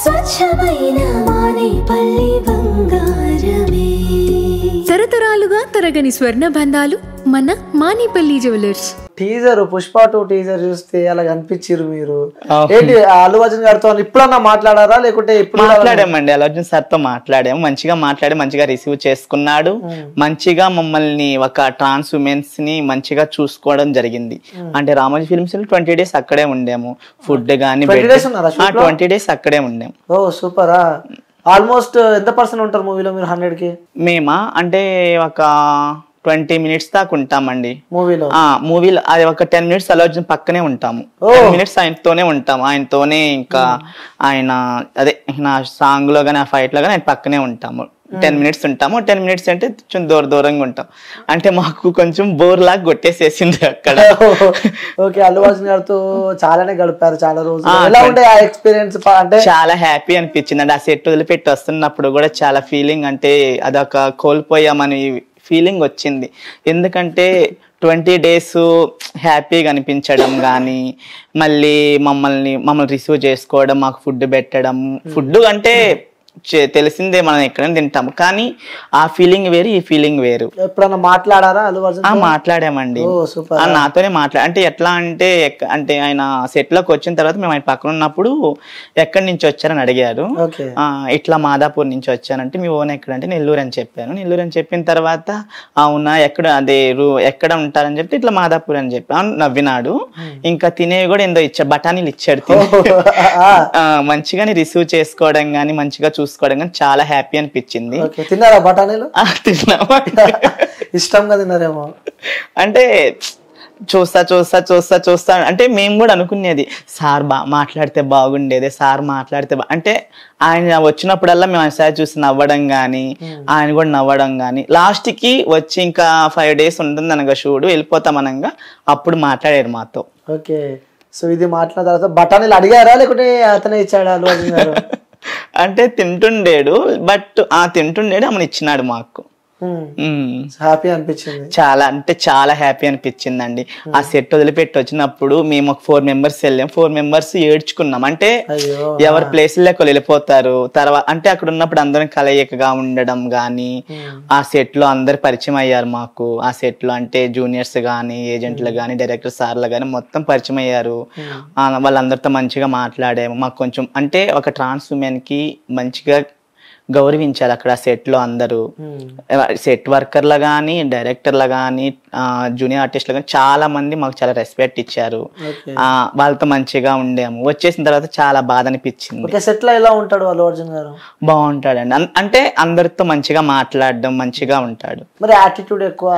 స్వచ్ఛమైన మానేపల్లి బంగారమే. తరతరాలుగా తరగని స్వర్ణ బంధాలు మన Manepalli jewellers. Teaser Pushpa 2 teaser చూస్తే అలా కనిపించారు మీరు. ఏంటి అల్లు అర్జున్ గారితో ఇప్పుడన్నా మాట్లాడారా లేకుంటే ఇప్పుడు మాట్లాడామండి? అల్లు అర్జున్ సార్ తో మాట్లాడాము, మంచిగా మాట్లాడి మంచిగా రిసీవ్ చేసుకున్నాడు. మంచిగా మమ్మల్ని ఒక ట్రాన్స్ ఉమెన్స్ ని మంచిగా చూసుకోవడం జరిగింది. అంటే రామోజీ ఫిల్మ్స్ 20 days అక్కడే ఉండాము. ఫుడ్ గానీ 20 days అక్కడే ఉండాము. ఓ సూపరా. ఆల్మోస్ట్ ఎంత పర్సెంట్ ఉంటారు మూవీలో మీరు 100కి? మేమా అంటే ఒక 20 minutes దాకా ఉంటామండి మూవీలో. అది ఒక 10 minutes అల్లు అర్జున్ పక్కనే ఉంటాము. 10 minutes ఆయనతోనే ఉంటాము. ఆయనతోనే ఇంకా ఆయన అదే నా సాంగ్ లో గానీ ఆ ఫైట్ లో గానీ ఆయన పక్కనే ఉంటాము. 10 minutes ఉంటాము. 10 minutes అంటే కొంచెం దూరంగా ఉంటాం. అంటే మాకు కొంచెం బోర్ లాగా కొట్టేసేసింది అక్కడ. ఓకే, అల్లు అర్జున్ గారితో చాలానే గడిపారు చాలా రోజులు. ఎలా ఉండే ఆ ఎక్స్పీరియన్స్? అంటే చాలా హ్యాపీ అనిపించింది అండి. ఆ సెట్ వదిలిపెట్టి వస్తున్నప్పుడు కూడా చాలా ఫీలింగ్, అంటే అదొక కోల్పోయామని ఫీలింగ్ వచ్చింది. ఎందుకంటే 20 days హ్యాపీగా అనిపించడం కానీ, మమ్మల్ని రిసీవ్ చేసుకోవడం, మాకు ఫుడ్ పెట్టడం. ఫుడ్ అంటే తెలిసిందే, మనం ఎక్కడైనా తింటాము, కానీ ఆ ఫీలింగ్ వేరు, ఈ ఫీలింగ్ వేరు. ఎప్పుడన్నా మాట్లాడారా అల్లు అర్జున్? మాట్లాడామండి. నాతోనే అంటే ఎట్లా అంటే ఆయన సెట్ లోకి వచ్చిన తర్వాత మేము ఆయన పక్కన ఉన్నప్పుడు ఎక్కడి నుంచి వచ్చారని అడిగారు. ఇట్లా మాదాపూర్ నుంచి వచ్చానంటే మీ ఓన్ ఎక్కడంటే నెల్లూరు అని చెప్పాను. నెల్లూరు అని చెప్పిన తర్వాత అవునా ఎక్కడ ఉంటారని చెప్తే ఇట్లా మాదాపూర్ అని చెప్పాను. నవ్వినాడు. ఇంకా తినేవి కూడా ఏందో బఠానీలు ఇచ్చాడు. మంచిగానే రిసీవ్ చేసుకోవడం గానీ, మంచిగా చూసుకోవడం కానీ చాలా హ్యాపీ అనిపించింది. తిన్నారా బఠానీలు? తిన్నాము. ఇష్టంగా తిన్నారేమో. అంటే చూస్తా అంటే మేము కూడా అనుకునేది, సార్ మాట్లాడితే బాగుండేది, సార్ మాట్లాడితే అంటే ఆయన వచ్చినప్పుడల్లా మేము ఆయన సార్ చూసి నవ్వడం కానీ, ఆయన కూడా నవ్వడం కానీ, లాస్ట్ కి వచ్చి ఇంకా 5 days ఉంటుంది అనగా షూడు వెళ్ళిపోతాం అనగా అప్పుడు మాట్లాడారు మాతో. ఓకే, సో ఇది మాట్లాడిన తర్వాత బఠానీలు అడిగారా లేకుంటే అతనే ఇచ్చాడా అల్లు అర్జున్ గారు? అంటే తింటుండేడు, ఆమెను ఇచ్చినాడు మాకు. హ్యాపీ అనిపించింది. చాలా అంటే చాలా హ్యాపీ అనిపించిందండి. ఆ సెట్ వదిలిపెట్టి వచ్చినప్పుడు మేము ఒక 4 members వెళ్ళాం. 4 members ఏడ్చుకున్నాం. అంటే ఎవరి ప్లేసుల్లోకి వెళ్ళిపోతారు. తర్వాత అంటే అక్కడ ఉన్నప్పుడు అందరం కలయికగా ఉండడం గానీ, ఆ సెట్ లో అందరు పరిచయం అయ్యారు మాకు. ఆ సెట్ లో అంటే జూనియర్స్ గానీ, ఏజెంట్లు గానీ, డైరెక్టర్ సార్లు గానీ మొత్తం పరిచయం అయ్యారు. వాళ్ళందరితో మంచిగా మాట్లాడాము. మాకు కొంచెం అంటే ఒక ట్రాన్స్ ఉమెన్ కి మంచిగా గౌరవించాలి అక్కడ సెట్ లో అందరూ. సెట్ వర్కర్లు గానీ, డైరెక్టర్లు గానీ, జూనియర్ ఆర్టిస్టులు కానీ చాలా మంది మాకు చాలా రెస్పెక్ట్ ఇచ్చారు. వాళ్ళతో మంచిగా ఉండాము. వచ్చేసిన తర్వాత చాలా బాధ అనిపించింది. సెట్ లో ఎలా ఉంటాడు అల్లు అర్జున్ గారు? బాగుంటాడండి. అంటే అందరితో మంచిగా మాట్లాడడం, మంచిగా ఉంటాడు. మరి యాటిట్యూడ్ ఎక్కువ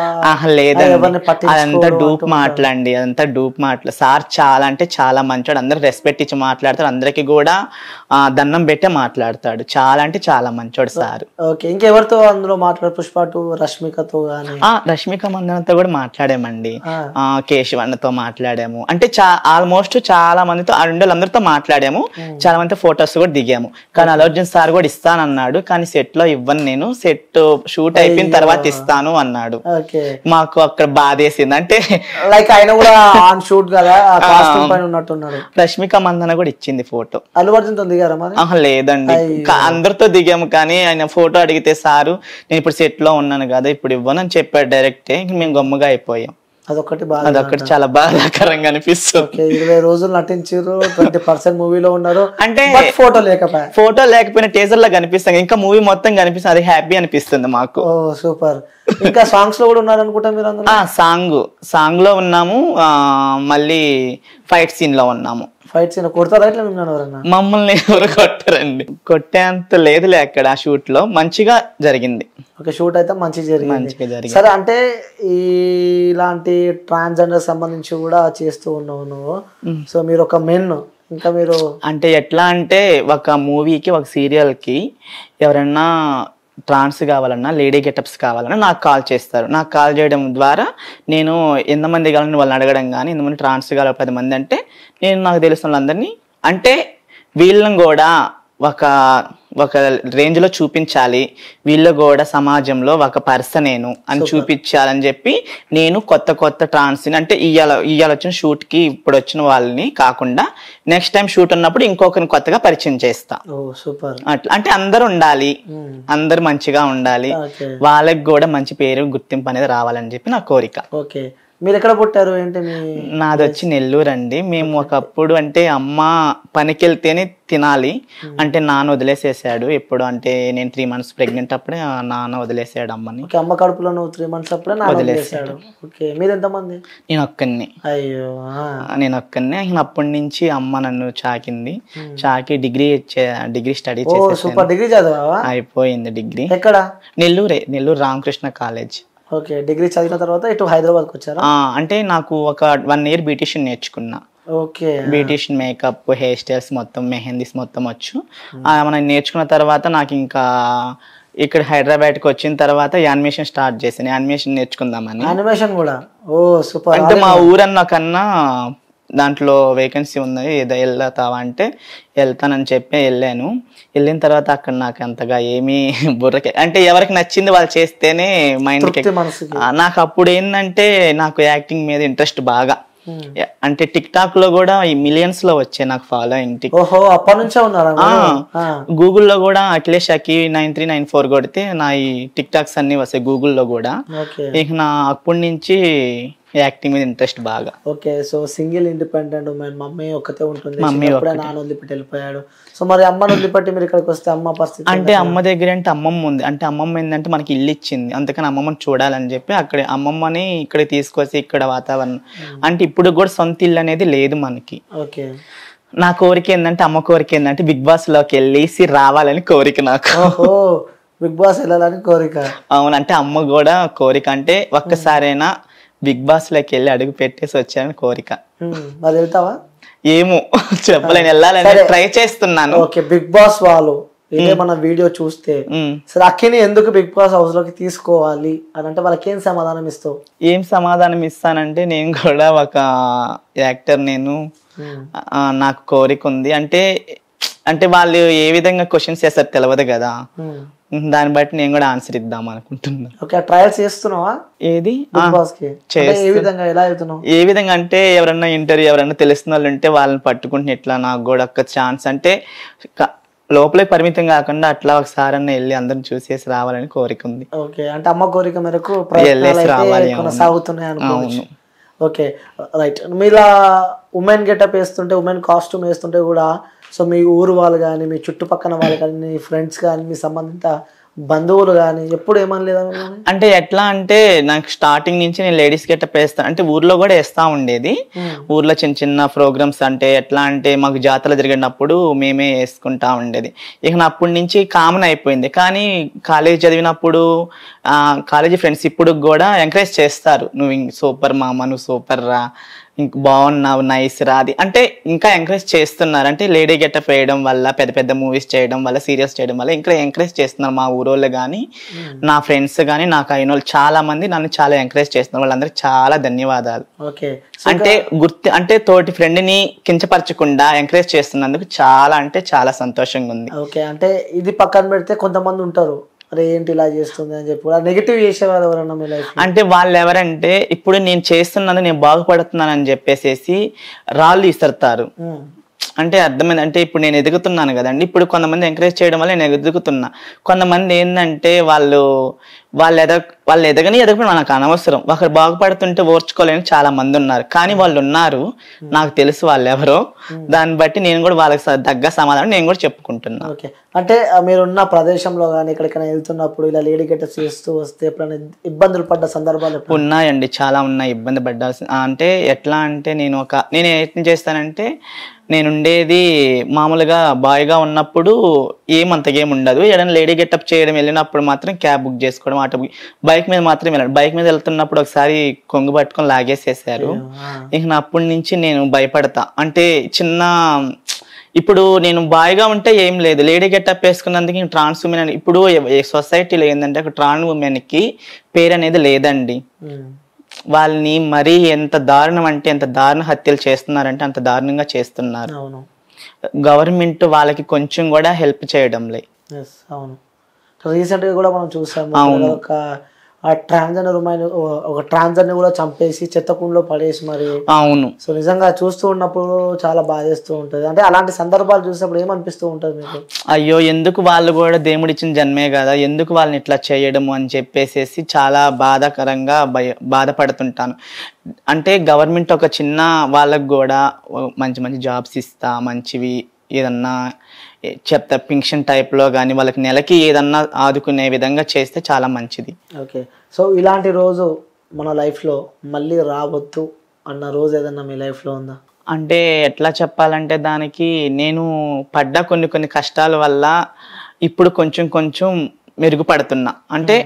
లేదండి, అదంతా డూప్ మాటలండి. అదంతా డూప్ మాటలు. సార్ చాలా అంటే చాలా మంచివాడు. అందరు రెస్పెక్ట్ ఇచ్చి మాట్లాడతాడు. అందరికి కూడా దండం పెట్టే మాట్లాడతాడు. చాలా అంటే చాలా మంచోడు సార్. ఓకే, ఇంకెవరితో అందులో మాట్లాడు? పుష్ప 2 రష్మికతో గానీ? రష్మిక మందనతో కూడా మాట్లాడామండి. కేశవన్నతో మాట్లాడాము. అంటే ఆల్మోస్ట్ చాలా మందితో అందరితో మాట్లాడాము. చాలా మంది ఫొటోస్ కూడా దిగాము. కానీ అల్లు అర్జున్ సార్ కూడా ఇస్తానన్నాడు, కానీ సెట్ లో ఇవ్వను, నేను సెట్ షూట్ అయిపోయిన తర్వాత ఇస్తాను అన్నాడు. మాకు అక్కడ బాధేసింది. అంటే లైక్ ఆయన కూడా ఆన్ షూట్ కదా, కాస్ట్యూమ్ పైన ఉన్నట్టున్నాడు. రష్మిక మందన కూడా ఇచ్చింది ఫోటో. అల్లు అర్జున్ తో దిగారా మరి? లేదండి, అందరితో దిగాము. కానీ ఆయన ఫోటో అడిగితే సారు నేను ఇప్పుడు సెట్ లో ఉన్నాను కదా, ఇప్పుడు ఇవ్వను అని చెప్పాడు డైరెక్టే. మేము గమ్ముగా అయిపోయాం. అదొకటి చాలా బాధాకరంగా అనిపిస్తుంది. 20 రోజులు నటించారు, 20% మూవీలో ఉన్నారు. అంటే ఫోటో లేకపోయినా టీజర్ లా కనిపిస్తాం, ఇంకా మూవీ మొత్తం కనిపిస్తుంది. అది హ్యాపీ అనిపిస్తుంది మాకు. సూపర్. ఇంకా సాంగ్స్ లో కూడా ఉన్నారు అనుకుంటా మీరు అందరూ? సాంగ్ లో ఉన్నాము. మళ్ళీ ఫైట్ సీన్ లో ఉన్నాము. ఫైట్ సీన్ కొడతారా? మమ్మల్ని ఎవరు కొట్టారండి, కొట్టేంత లేదులే అక్కడ. షూట్ లో మంచిగా జరిగింది. షూట్ అయితే మంచిగా జరిగింది. సరే, అంటే ఇలాంటి ట్రాన్స్జెండర్ సంబంధించి కూడా చేస్తూ ఉన్నావు నువ్వు. సో మీరు ఒక మెన్, ఇంకా మీరు అంటే ఎట్లా అంటే ఒక మూవీకి, ఒక సీరియల్ కి ఎవరన్నా ట్రాన్స్ కావాలన్నా, లేడీ గెటప్స్ కావాలన్నా నాకు కాల్ చేస్తారు. నాకు కాల్ చేయడం ద్వారా నేను ఎంతమంది కావాలని వాళ్ళని అడగడం కానీ, ఎంతమంది ట్రాన్స్ కావాలి 10 మంది అంటే నేను నాకు తెలిసిన వాళ్ళందరినీ, అంటే వీళ్ళని కూడా ఒక రేంజ్ లో చూపించాలి, వీళ్ళు కూడా సమాజంలో ఒక పర్సన్ నేను అని చూపించాలని చెప్పి నేను కొత్త ట్రాన్స్ అంటే ఇవాళ వచ్చిన షూట్ కి ఇప్పుడు వచ్చిన వాళ్ళని కాకుండా నెక్స్ట్ టైం షూట్ ఉన్నప్పుడు ఇంకొకరిని కొత్తగా పరిచయం చేస్తా. అట్లా అంటే అందరూ ఉండాలి, అందరు మంచిగా ఉండాలి, వాళ్ళకి కూడా మంచి పేరు గుర్తింపు అనేది రావాలని చెప్పి నా కోరిక. మీరు ఎక్కడ పుట్టారు ఏంటి? నాది వచ్చి నెల్లూరు అండి. మేము ఒకప్పుడు అంటే అమ్మ పనికి వెళ్తేనే తినాలి అంటే నాన్న వదిలేసేసాడు. ఎప్పుడు అంటే నేను 3 months ప్రెగ్నెంట్ అప్పుడే నాన్న వదిలేసాడు అమ్మని. అమ్మ కడుపులో 3 months అప్పుడే వదిలేసాడు. మీరు ఎంతమంది? నేను ఒక్కడిని. అయ్యో, నేను ఒక్కడిని. అప్పటి నుంచి అమ్మ నన్ను చాకి డిగ్రీ స్టడీ సూపర్. డిగ్రీ చదివావా? అయిపోయింది డిగ్రీ. ఎక్కడ? Nellore Ramakrishna college. Okay. Degree చదివిన తర్వాత ఇటు హైదరాబాద్ కి వచ్చారా? అంటే నాకు ఒక 1 year బ్యూటిషియన్ నేర్చుకున్నా. Okay. Beautician makeup, hair styles మొత్తం, మెహందీస్ మొత్తం వచ్చు. మనం నేర్చుకున్న తర్వాత నాకు ఇంకా ఇక్కడ హైదరాబాద్ కి వచ్చిన తర్వాత యానిమేషన్ స్టార్ట్ చేశాను. యానిమేషన్ నేర్చుకుందామని. యానిమేషన్ కూడా? ఓ సూపర్. అంటే మా ఊరన్న కన్నా దాంట్లో వేకెన్సీ ఉంది, ఏదో వెళ్తావా అంటే వెళ్తానని చెప్పి వెళ్ళాను. వెళ్ళిన తర్వాత అక్కడ నాకు అంతగా ఏమీ బుర్రకి అంటే ఎవరికి నచ్చింది వాళ్ళు చేస్తేనే మైండ్కి. నాకు అప్పుడు ఏంటంటే నాకు యాక్టింగ్ మీద ఇంట్రెస్ట్ బాగా. అంటే టిక్ టాక్ లో కూడా ఈ మిలియన్స్ లో వచ్చాయి నాకు ఫాలోయింగ్. గూగుల్లో కూడా అఖిలేష్ అకి 9394 కొడితే నా ఈ టిక్ టాక్స్ అన్ని వస్తాయి గూగుల్లో కూడా. ఇక నా అప్పటి నుంచి యాక్టింగ్ మీద ఇంట్రెస్ట్ బాగా. Okay. So single independent women, mummy ఒక్కతే ఉంటుంది, నాన్న వదిలిపెట్టి వెళ్ళిపోయాడు. సో మరి అమ్మని వదిలిపెట్టి మీరు ఇక్కడికి వస్తే అమ్మ పరిస్థితి అంటే అమ్మ దగ్గర అంటే అమ్మమ్మ ఉంది. అంటే అమ్మమ్మ ఏంటంటే మనకి ఇల్లు ఇచ్చింది, అందుకని అమ్మమ్మని చూడాలని చెప్పి అక్కడ అమ్మమ్మని ఇక్కడ తీసుకొచ్చి ఇక్కడ వాతావరణం అంటే ఇప్పుడు కూడా సొంత ఇల్లు అనేది లేదు మనకి. ఓకే. నా కోరిక ఏంటంటే అమ్మ కోరిక ఏంటంటే బిగ్ బాస్ లోకి వెళ్ళేసి రావాలని కోరిక నాకు. బిగ్ బాస్ వెళ్ళాలని కోరిక? అవును. అంటే అమ్మ కూడా కోరిక అంటే ఒక్కసారైనా బిగ్ బాస్ లోకి వెళ్ళి అడుగు పెట్టేసి వచ్చానని కోరిక. మరి వెళ్తావా? ఏమో చెప్పలేను, వెళ్ళాలని ట్రై చేస్తున్నాను. ఓకే. బిగ్ బాస్ వాళ్ళు ఇదే మన వీడియో చూస్తే సరే అక్కిని ఎందుకు బిగ్ బాస్ హౌస్ లోకి తీసుకోవాలి అని అంటే వాళ్ళకి ఏం సమాధానం ఇస్తావు? ఏం సమాధానం ఇస్తానంటే నేను కూడా ఒక యాక్టర్, నేను నాకు కోరిక ఉంది అంటే వాళ్ళు ఏ విధంగా క్వశ్చన్స్ చేస్తారు తెలియదు కదా, దాన్ని బట్టి నేను కూడా ఆన్సర్ ఇద్దాం అనుకుంటున్నా. ఓకే. ట్రయల్స్ చేస్తున్నావా? ఏది? ఏ విధంగా అంటే ఎవరన్నా ఇంటర్వ్యూ ఎవరన్నా తెలిసిన వాళ్ళు ఉంటే వాళ్ళని పట్టుకుంటున్నా. ఇట్లా నాకు కూడా ఒక ఛాన్స్ అంటే లోపలే పరిమితం కాకుండా అట్లా ఒకసారి అన్న వెళ్ళి అందరిని చూసేసి రావాలని కోరిక ఉంది. ఓకే. అంటే అమ్మ కోరిక మేరకు కొనసాగుతున్నాయి అనుకోవచ్చు. Okay, right. మీరు ఉమెన్ గెటప్ వేస్తుంటే, ఉమెన్ కాస్ట్యూమ్ వేస్తుంటే కూడా సో మీ ఊరు వాళ్ళు కానీ, మీ చుట్టుపక్కల వాళ్ళు కానీ, మీ ఫ్రెండ్స్ కానీ, మీ సంబంధిత బంధువులు కానీ ఎప్పుడు ఏమనలేదా? అంటే ఎట్లా అంటే నాకు స్టార్టింగ్ నుంచి నేను లేడీస్ గెటప్ వేస్తాను అంటే ఊర్లో కూడా వేస్తా ఉండేది. ఊర్లో చిన్న చిన్న ప్రోగ్రామ్స్ అంటే ఎట్లా అంటే మాకు జాతరలు జరిగినప్పుడు మేమే వేసుకుంటా ఉండేది. ఇక నా అప్పటి నుంచి కామన్ అయిపోయింది. కానీ కాలేజ్ చదివినప్పుడు కాలేజీ ఫ్రెండ్స్ ఇప్పుడు కూడా ఎంకరేజ్ చేస్తారు, నువ్వు సూపర్ మామ, నువ్వు సూపర్ రా, ఇంక బాగున్నావు, నైస్ రా, అది అంటే ఇంకా ఎంకరేజ్ చేస్తున్నారు. అంటే లేడీ గెటప్ వేయడం వల్ల, పెద్ద పెద్ద మూవీస్ చేయడం వల్ల, సీరియల్స్ చేయడం వల్ల ఇంకా ఎంకరేజ్ చేస్తున్నారు మా ఊరోళ్ళు కానీ, నా ఫ్రెండ్స్ కానీ, నాకు అయిన వాళ్ళు చాలా మంది నన్ను చాలా ఎంకరేజ్ చేస్తున్నారు. వాళ్ళందరికీ చాలా ధన్యవాదాలు. అంటే తోటి ఫ్రెండ్ ని కించపరచకుండా ఎంకరేజ్ చేస్తున్నందుకు చాలా అంటే చాలా సంతోషంగా ఉంది. ఓకే. అంటే ఇది పక్కన పెడితే కొంతమంది ఉంటారు, అరే ఏంటి ఇలా చేస్తుంది అని చెప్పి నెగిటివ్ చేసేవారు ఎవరన్నా మీ లైఫ్? అంటే వాళ్ళు ఎవరంటే ఇప్పుడు నేను చేస్తున్నది నేను బాగుపడుతున్నాను అని చెప్పేసి రాళ్ళు ఇస్తారుతారు. అంటే అర్థమైంది. అంటే ఇప్పుడు నేను ఎదుగుతున్నాను కదండి, ఇప్పుడు కొంతమంది ఎంకరేజ్ చేయడం వల్ల నేను ఎదుగుతున్నా. కొంతమంది ఏంటంటే వాళ్ళు ఎదగని మనకు అనవసరం. ఒకరు బాగుపడుతుంటే ఓర్చుకోలేని చాలా మంది ఉన్నారు, కానీ వాళ్ళు ఉన్నారు, నాకు తెలుసు వాళ్ళు ఎవరో. దాన్ని బట్టి నేను కూడా వాళ్ళకి తగ్గ సమాధానం నేను కూడా చెప్పుకుంటున్నా. ఓకే. అంటే మీరున్న ప్రదేశంలో కానీ ఎక్కడికైనా వెళ్తున్నప్పుడు ఇలా లేడీ గెటప్స్ చేస్తూ వస్తే ఎప్పుడైనా ఇబ్బందులు పడ్డ సందర్భాలు? ఉన్నాయండి, చాలా ఉన్నాయి ఇబ్బంది పడ్డాల్సి. అంటే ఎట్లా అంటే నేను ఏం చేస్తానంటే, నేను ఉండేది మామూలుగా బాయ్గా ఉన్నప్పుడు ఏమంతగా ఏమి ఉండదు. ఏదైనా లేడీ గెటప్ చేయడం వెళ్ళినప్పుడు మాత్రం క్యాబ్ బుక్ చేసుకోవడం, ఆటో బైక్ మీద మాత్రం వెళ్ళాను. బైక్ మీద వెళ్తున్నప్పుడు ఒకసారి కొంగు పట్టుకొని లాగేసేసారు. ఇక అప్పటి నుంచి నేను భయపడతా. అంటే ఇప్పుడు నేను బాయ్గా ఉంటే ఏం లేదు, లేడీ గెటప్ వేసుకున్నందుకు ట్రాన్స్ ఉమెన్ అని. ఇప్పుడు సొసైటీలో ఏంటంటే ఒక ట్రాన్స్ ఉమెన్ కి పేరు అనేది లేదండి. వాళ్ళని మరీ ఎంత దారుణం అంటే ఎంత దారుణ హత్యలు చేస్తున్నారంటే అంత దారుణంగా చేస్తున్నారు. గవర్నమెంట్ వాళ్ళకి కొంచెం కూడా హెల్ప్ చేయడం లేదు. అవును, రీసెంట్ గా కూడా మనం చూసాము ఒక ట్రాన్స్జెండర్ ఒక ట్రాన్స్జెండర్ కూడా చంపేసి చెత్తకుండలో పడేసి మరి. అవును. సో నిజంగా చూస్తూ ఉన్నప్పుడు చాలా బాధేస్తూ ఉంటది. అంటే అలాంటి సందర్భాలు చూసినప్పుడు ఏమనిపిస్తూ ఉంటది మీకు? అయ్యో ఎందుకు వాళ్ళు కూడా దేవుడిచ్చిన జన్మే కదా, ఎందుకు వాళ్ళని ఇట్లా చేయడము అని చెప్పేసి చాలా బాధాకరంగా బాధపడుతుంటాను. అంటే గవర్నమెంట్ ఒక చిన్న వాళ్ళకు కూడా మంచి మంచి జాబ్స్ ఇస్తా, మంచివి ఏదన్నా చెప్తా పింక్షన్ టైప్లో కానీ వాళ్ళకి నెలకి ఏదన్నా ఆదుకునే విధంగా చేస్తే చాలా మంచిది. ఓకే, సో ఇలాంటి రోజు మన లైఫ్లో మళ్ళీ రావద్దు అన్న రోజు ఏదన్నా మీ లైఫ్లో ఉందా? అంటే ఎట్లా చెప్పాలంటే దానికి నేను పడ్డ కొన్ని కష్టాల వల్ల ఇప్పుడు కొంచెం కొంచెం మెరుగుపడుతున్నా. అంటే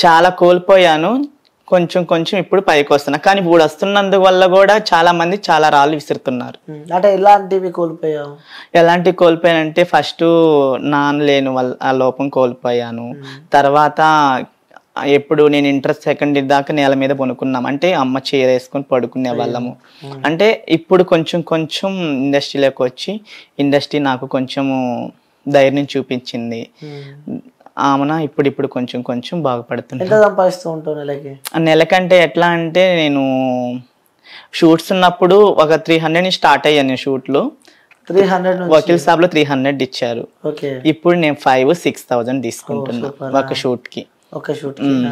చాలా కోల్పోయాను, కొంచెం ఇప్పుడు పైకి వస్తున్నా. కానీ ఇప్పుడు వస్తున్నందువల్ల కూడా చాలా మంది చాలా రాళ్ళు విసురుతున్నారు. అంటే ఎలాంటివి కోల్పోయావు? ఎలాంటివి కోల్పోయానంటే ఫస్ట్ నాన్న లేని వల్ల ఆ లోపం కోల్పోయాను. తర్వాత ఎప్పుడు నేను ఇంటర్ సెకండ్ ఇయర్ దాకా నేల మీద పడుకున్నాం, అంటే అమ్మ చీర వేసుకొని పడుకునే వాళ్ళము. అంటే ఇప్పుడు కొంచెం ఇండస్ట్రీలోకి వచ్చి ఇండస్ట్రీ నాకు కొంచెము ధైర్యం చూపించింది. ఆమెన ఇప్పుడు కొంచెం బాగుపడుతుంది. ఎంత సంపాదిస్తూ ఉంటావు నెలకి? నెలకంటే ఎట్లా అంటే నేను షూట్స్ ఉన్నప్పుడు ఒక 300 స్టార్ట్ అయ్యాను. నేను షూట్లు 300 వకీల్ సాబ్ లో 300 ఇచ్చారు. ఇప్పుడు నేను 5,000-6,000 తీసుకుంటున్నా ఒక షూట్ కి.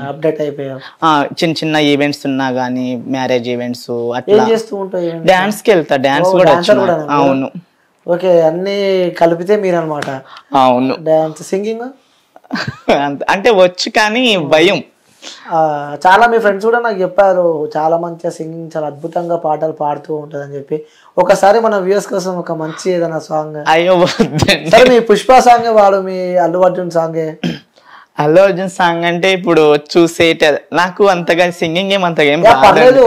అప్డేట్ అయిపోయావు. చిన్న ఈవెంట్స్ ఉన్నా గానీ, మ్యారేజ్ ఈవెంట్స్ అట్లా డాన్స్ కి వెళ్తా. డాన్స్ కూడా. అవును. ఓకే, అన్ని కలిపితే మీరు అన్నమాట. అవును. డాన్స్, సింగింగ్ అంటే వచ్చు కానీ భయం. చాలా మీ ఫ్రెండ్స్ కూడా నాకు చెప్పారు చాలా మంచిగా సింగింగ్, చాలా అద్భుతంగా పాటలు పాడుతూ ఉంటది అని చెప్పి. ఒకసారి మన వ్యూవర్స్ కోసం ఒక మంచి ఏదైనా సాంగ్. అయ్యో సరే, మీ పుష్ప సాంగ్ వాడు, మీ అల్లు అర్జున్ సాంగ్. అల్లు అర్జున్ సాంగ్ అంటే ఇప్పుడు చూసేట నాకు అంతగా సింగింగ్ ఏమంతగా ఏం పర్లేదు,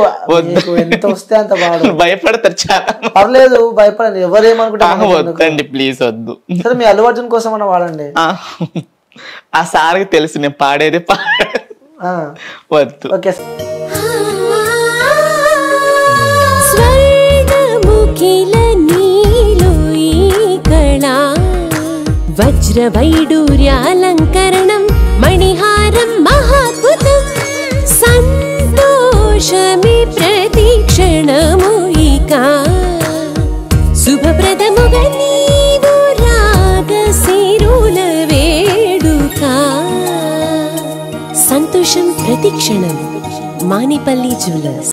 ఎంత వస్తే అంత పాడు. భయపడతారు చాలా. పర్లేదు, భయపడండి, ఎవరేమనుకుంటారు. వద్దండి ప్లీజ్, వద్దు. సరే, మీ అల్లు అర్జున్ కోసం అన్న వాడండి. ఆ సార్కి తెలుసు నేను పాడేది వద్దు. ఓకే. వజ్రవైడూర్యాలంకరణం మణిహారం మహాద్భుతం సంతోషమే ప్రతిక్షణము ఇక శుభప్రదముగా నీవు రాగశిరుల వేడుక సంతోషం ప్రతిక్షణం. మానిపల్లి జ్యువెలర్స్.